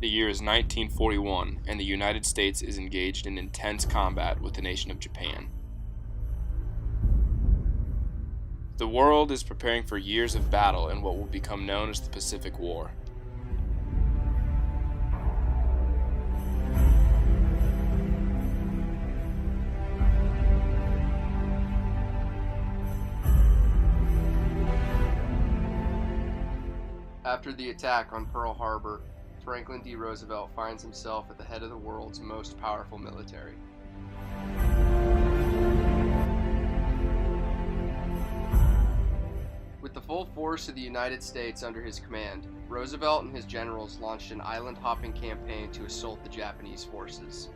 The year is 1941, and the United States is engaged in intense combat with the nation of Japan. The world is preparing for years of battle in what will become known as the Pacific War. After the attack on Pearl Harbor, Franklin D. Roosevelt finds himself at the head of the world's most powerful military. With the full force of the United States under his command, Roosevelt and his generals launched an island-hopping campaign to assault the Japanese forces.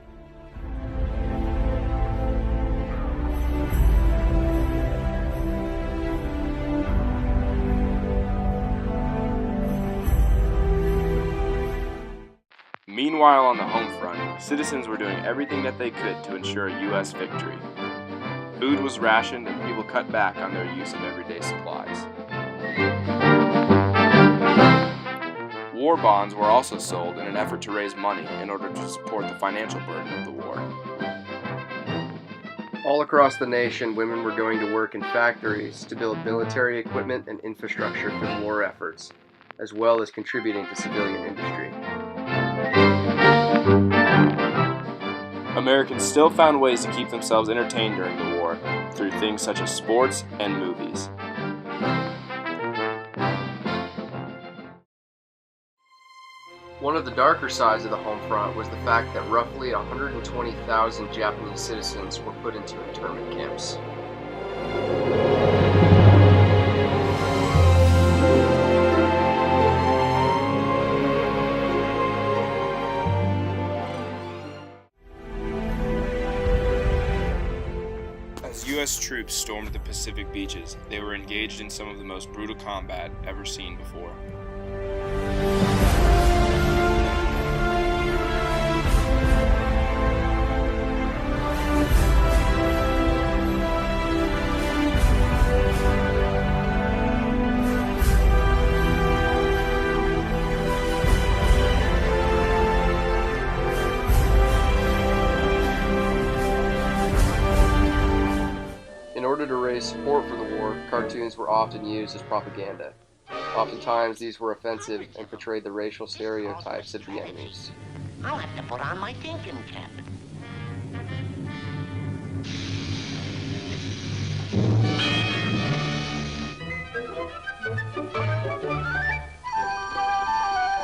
Meanwhile, on the home front, citizens were doing everything that they could to ensure a U.S. victory. Food was rationed and people cut back on their use of everyday supplies. War bonds were also sold in an effort to raise money in order to support the financial burden of the war. All across the nation, women were going to work in factories to build military equipment and infrastructure for the war efforts, as well as contributing to civilian industry. Americans still found ways to keep themselves entertained during the war through things such as sports and movies. One of the darker sides of the home front was the fact that roughly 120,000 Japanese citizens were put into internment camps. As U.S. troops stormed the Pacific beaches, they were engaged in some of the most brutal combat ever seen before. In order to raise support for the war, cartoons were often used as propaganda. Oftentimes, these were offensive and portrayed the racial stereotypes of the enemies. I'll have to put on my thinking cap.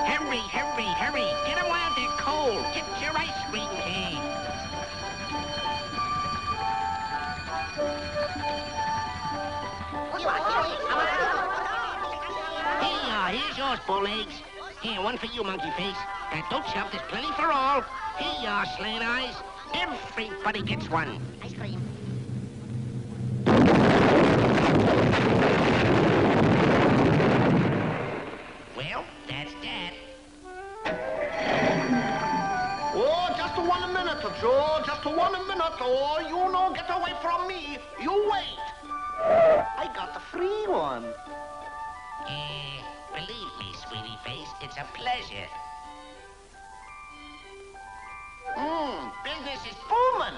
Hurry, hurry, hurry! Get them while they're cold! Get your ice cream cake! Here's yours, Bowlegs. Here, one for you, Monkey Face. Don't shove, there's plenty for all. Here you are, Slant Eyes. Everybody gets one. Ice cream. Well, that's that. Oh, just 1 minute, Joe. Just 1 minute. Oh, you no get away from me. You wait. I got the free one. Believe me, sweetie face, it's a pleasure. Business is booming.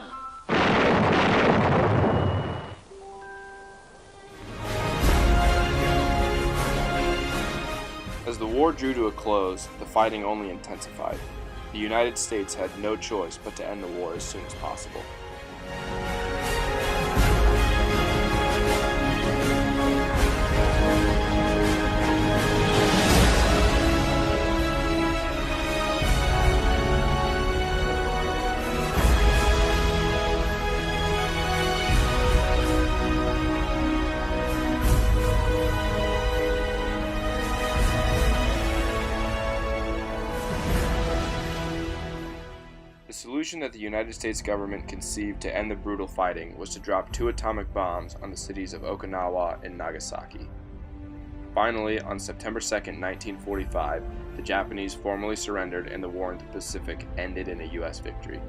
As the war drew to a close, the fighting only intensified. The United States had no choice but to end the war as soon as possible. The solution that the United States government conceived to end the brutal fighting was to drop 2 atomic bombs on the cities of Okinawa and Nagasaki. Finally, on September 2, 1945, the Japanese formally surrendered and the war in the Pacific ended in a U.S. victory.